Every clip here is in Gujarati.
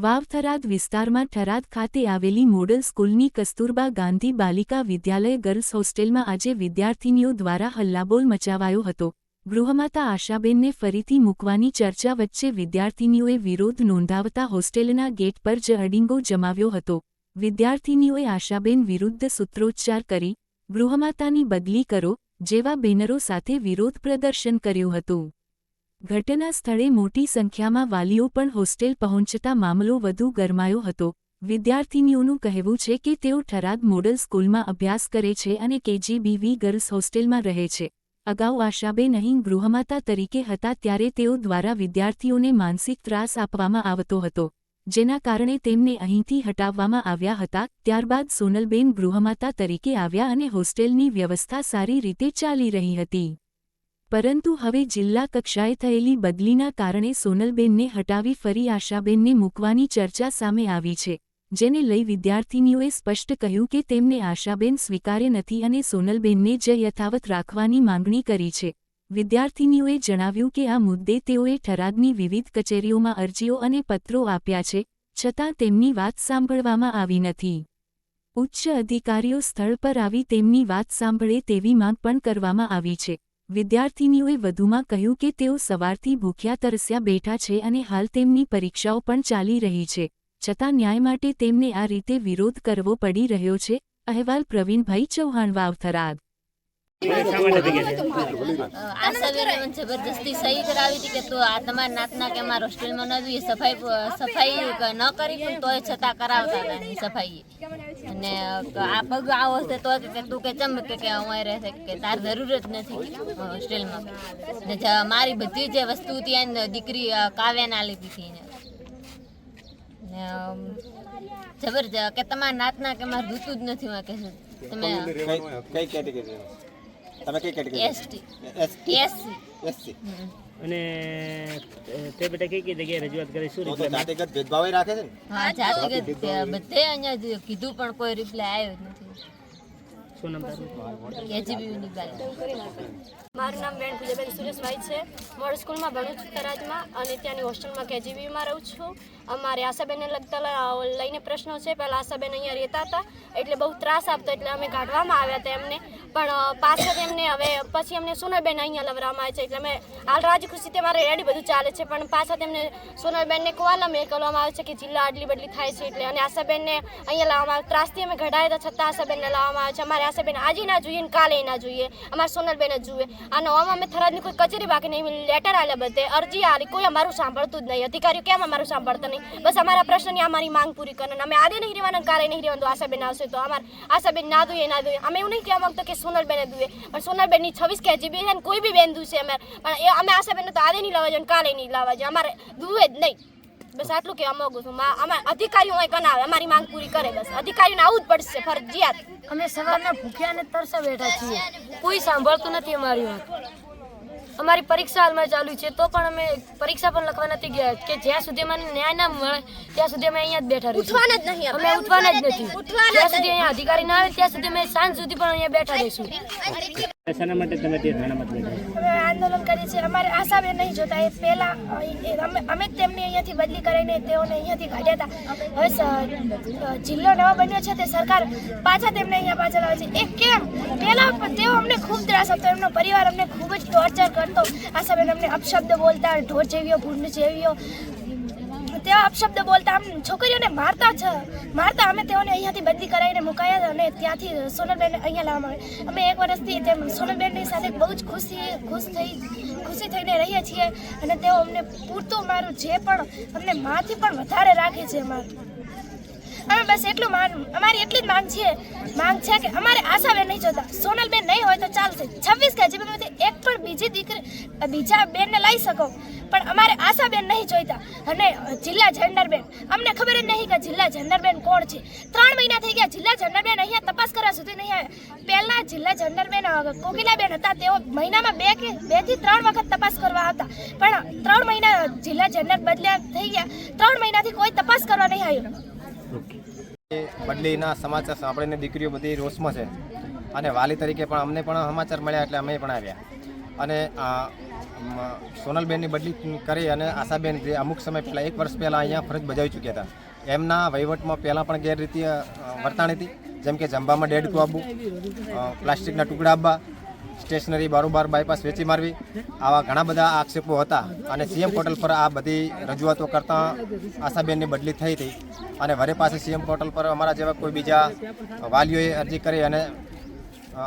વાવ-થરાદ વિસ્તારમાં થરાદ ખાતે આવેલી મોડલ સ્કૂલની કસ્તુરબા ગાંધી બાલિકા વિદ્યાલય ગર્લ્સ હોસ્ટેલમાં આજે વિદ્યાર્થિનીઓ દ્વારા હલ્લાબોલ મચાવાયો હતો। ગૃહમાતા આશાબેનને ફરીથી મૂકવાની ચર્ચા વચ્ચે વિદ્યાર્થિનીઓએ વિરોધ નોંધાવતા હોસ્ટેલના ગેટ પર જ અડીંગો જમાવ્યો હતો। વિદ્યાર્થિનીઓએ આશાબેન વિરુદ્ધ સૂત્રોચ્ચાર કરી ગૃહમાતાની બદલી કરો જેવા બેનરો સાથે વિરોધ પ્રદર્શન કર્યું હતું। ઘટના સ્થળે મોટી સંખ્યામાં વાલીઓ પણ હોસ્ટેલ પહોંચતા મામલો વધુ ગરમાયો હતો। વિદ્યાર્થિનીઓનું કહેવું છે કે તેઓ થરાદ મોડલ સ્કૂલમાં અભ્યાસ કરે છે અને KGBV ગર્લ્સ હોસ્ટેલમાં રહે છે। અગાઉ આશાબેન અહીં ગૃહમાતા તરીકે હતા ત્યારે તેઓ દ્વારા વિદ્યાર્થીઓને માનસિક ત્રાસ આપવામાં આવતો હતો, જેના કારણે તેમને અહીંથી હટાવવામાં આવ્યા હતા। ત્યારબાદ સોનલબેન ગૃહમાતા તરીકે આવ્યા અને હોસ્ટેલની વ્યવસ્થા સારી રીતે ચાલી રહી હતી, પરંતુ હવે જિલ્લા કક્ષાએ થયેલી બદલીના કારણે સોનલબેનને હટાવી ફરી આશાબેનને મૂકવાની ચર્ચા સામે આવી છે, જેને લઈ વિદ્યાર્થિનીઓએ સ્પષ્ટ કહ્યું કે તેમને આશાબેન સ્વીકાર્ય નથી અને સોનલબેનને જ યથાવત રાખવાની માંગણી કરી છે। વિદ્યાર્થિનીઓએ જણાવ્યું કે આ મુદ્દે તેઓએ થરાદની વિવિધ કચેરીઓમાં અરજીઓ અને પત્રો આપ્યા છે, છતાં તેમની વાત સાંભળવામાં આવી નથી। ઉચ્ચ અધિકારીઓ સ્થળ પર આવી તેમની વાત સાંભળે તેવી માંગ પણ કરવામાં આવી છે। વિદ્યાર્થિનીઓએ વધુમાં કહ્યું કે તેઓ સવારથી ભૂખ્યા તરસ્યા બેઠા છે અને હાલ તેમની પરીક્ષાઓ પણ ચાલી રહી છે, છતાં ન્યાય માટે તેમને આ રીતે વિરોધ કરવો પડી રહ્યો છે। અહેવાલ પ્રવીણભાઈ ચૌહાણ, વાવ-થરાદ। આશાબેન જબરદસ્તી સહી કરાવી હતી કે તો આ તમારા નાતના કે અમારા હોસ્ટેલમાં ન જોઈએ, સફાઈ ન કરી પણ તોય છતાં કરાવતા હતા સફાઈ। અને આ પગ આવો છે તો કે તું કે ચમ કે અમારે રહેશે કે તાર જરૂર જ નથી હોસ્ટેલમાં। ને મારી બધી જે વસ્તુ હતી એને દીકરી કાવ્યાને આલી દીધી ને જબરજસ્ત કે તમારા નાતના કે મારે ધૂતું જ નથી કે તમે કઈ કેટેગરી તમે કઈ કેટેગરી એસસી અને તે બેટા કઈ જગ્યાએ રજૂઆત કરી શું જાતિગત ભેદભાવ રાખે છે ને? હા, જાતિગત બધે અહીંયા કીધું પણ કોઈ રિપ્લાય આવ્યો જ નથી। શું નામ તારું? KGBV ની બાલિકા। મારું નામ બેન પૂજાબેન સુરેશભાઈ છે। મોડલ સ્કૂલમાં ભણું છું થરાદમાં અને ત્યાંની હોસ્ટેલમાં KGBVમાં રહું છું। અમારે આશાબેનને લઈને પ્રશ્નો છે। પહેલાં આશાબેન અહીંયા રહેતા હતા એટલે બહુ ત્રાસ આપતો એટલે અમે કાઢવામાં આવ્યા હતા એમને, પણ પાછળ એમને હવે પછી અમને સોનલબેન અહીંયા લવરાવવામાં આવે છે એટલે અમે હાલ રાજી ખુશીથી અમારે રેડી બધું ચાલે છે, પણ પાછા તેમને સોનલબેનને કોવાલા મોકલવામાં આવે છે કે જિલ્લા આડલી બદલી થાય છે એટલે, અને આશાબેનને અહીંયા લાવવામાં આવે। ત્રાસથી અમે ઘડાયા હતા છતાં આશાબેનને લાવવામાં આવે છે। અમારે આશાબેન આજે ના જોઈએ ને કાલે ના જોઈએ, અમારે સોનલબેન જ જોઈએ। અને આમાં અમે થરાદની કોઈ કચેરી બાકી નહીં, લેટર આલ્યા બધે, અરજી આલી, કોઈ અમારું સાંભળતું જ નહીં। અધિકારીઓ કેમ અમારું સાંભળતા નહીં? બસ અમારા પ્રશ્નની અમારી માંગ પૂરી કરે। અમે આજે નહીં રહેવાના, કાલે નહીં રહેવાનું, આશાબેન આવશે તો અમારે આશાબેન ના દુએ ના દુએ। અમે એવું નહીં કહેવા માંગતો કે સોનલબેને દુએ, પણ સોનલબેનની 26 KGB છે ને કોઈ બી બેન દુશે અમે, પણ અમે આશાબેનને તો આજે નહીં લાવવા જોઈએ, કાલે નહીં લાવવા જોઈએ, અમારે દુએ જ નહીં। બસ આટલું કહેવા માંગુ છું। અમારે અધિકારીઓ અહીં કનાવે, અમારી માંગ પૂરી કરે, બસ અધિકારીઓને આવવું જ પડશે ફરજિયાત। અમે સવારના ભૂખ્યા અને તરસા બેઠા છીએ, કોઈ સાંભળતું નથી અમારી વાત। અમારી પરીક્ષા હાલમાં ચાલુ છે તો પણ અમે પરીક્ષા પણ લખવા નથી ગયા કે જ્યાં સુધી મને ન્યાય ના મળે ત્યાં સુધી અમે અહીંયા જ બેઠા રહીશું। ઉઠવાના જ નહીં, અમે ઉઠવાના જ નથી જ્યાં સુધી અહીંયા અધિકારી ના આવે ત્યાં સુધી અમે સાંજ સુધી પણ અહીંયા બેઠા રહીશું। શેના માટે તમે તે થાણામાં બેઠા? અમે આંદોલન કરીએ છીએ। અમારે આશાબેન નહીં જોતા, એ પહેલાં અમે જ તેમને અહીંયાથી બદલી કરીને તેઓને અહીંયાથી કાઢ્યા હતા। હવે જિલ્લો નવો બન્યો છે તે સરકાર પાછા તેમને અહીંયા પાછળ આવે છે। એ કેમ? પહેલાં તેઓ અમને ખૂબ ત્રાસ આપતો, એમનો પરિવાર અમને ખૂબ જ ટોર્ચર કરતો। આશાબેન અમને અપશબ્દ બોલતા, ઢોર જેવીઓ, ભૂંડ જેવીઓ, તેવા અપશબ્દ બોલતા, આમ છોકરીઓને મારતા અમે તેઓને અહીંયાથી બદલી કરાવીને મુકાયા અને ત્યાંથી સોનલબેનને અહીંયા લાવવામાં આવે। અમે એક વર્ષથી તેમ સોનલબેનની સાથે બહુ જ ખુશી થઈને રહીએ છીએ અને તેઓ અમને પૂરતું મારું જે પણ અમને માથી પણ વધારે રાખે છે। અમે બસ એટલું અમારી એટલી જ માંગ છે કે અમારે આશાબેન નહીં જોતા, સોનલબેન નહીં હોય તો ચાલશે। 26 KGBમાંથી એક પણ બીજા બેનને લઈ શકો, પણ અમારે આશાબેન નહીં જોઈતા। અને જિલ્લા જેન્ડરબેન, અમને ખબર જ નહીં કે જિલ્લા જેન્ડરબેન કોણ છે। 3 મહિના થઈ ગયા જિલ્લા જેન્ડરબેન અહીંયા તપાસ કરવા સુધી નહીં આવ્યા। પહેલાં જિલ્લા જેન્ડરબેન કોકિલાબેન હતા, તેઓ મહિનામાં 2 થી 3 વખત તપાસ કરવા હતા, પણ 3 મહિના જિલ્લા જેન્ડર બદલ્યા થઈ ગયા, 3 મહિનાથી કોઈ તપાસ કરવા નહીં આવ્યો। બદલીના સમાચાર સાંભળીને દીકરીઓ બધી રોષમાં છે અને વાલી તરીકે પણ અમને પણ સમાચાર મળ્યા એટલે અમે પણ આવ્યા। અને સોનલબેનની બદલી કરી અને આશાબેન જે અમુક સમય પહેલાં 1 વર્ષ પહેલાં અહીંયા ફરજ બજાવી ચૂક્યા હતા, એમના વહીવટમાં પહેલાં પણ ગેરરીતિ વર્તાણી હતી. જેમ કે જંબામાં ડેડકું આપવું, પ્લાસ્ટિકના ટુકડા આપવા, સ્ટેશનરી બારોબાર બાયપાસ વેચી મારવી, આવા ઘણા બધા આક્ષેપો હતા. અને સીએમ પોર્ટલ પર આ બધી રજૂઆતો કરતાં આશાબેનની બદલી થઈ હતી. અને વરે પાસે સીએમ પોર્ટલ પર અમારા જેવા કોઈ બીજા વાલીઓએ અરજી કરી અને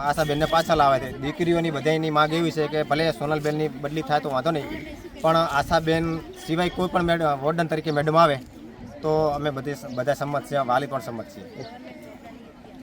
આશાબેનને પાછા લાવે છે. દીકરીઓની બધાની માંગ એવી છે કે ભલે સોનલબેનની બદલી થાય તો વાંધો નહીં, પણ આશાબેન સિવાય કોઈ પણ વોર્ડન તરીકે મેડમ આવે તો અમે બધા સંમત છીએ, વાલી પણ સંમત છીએ.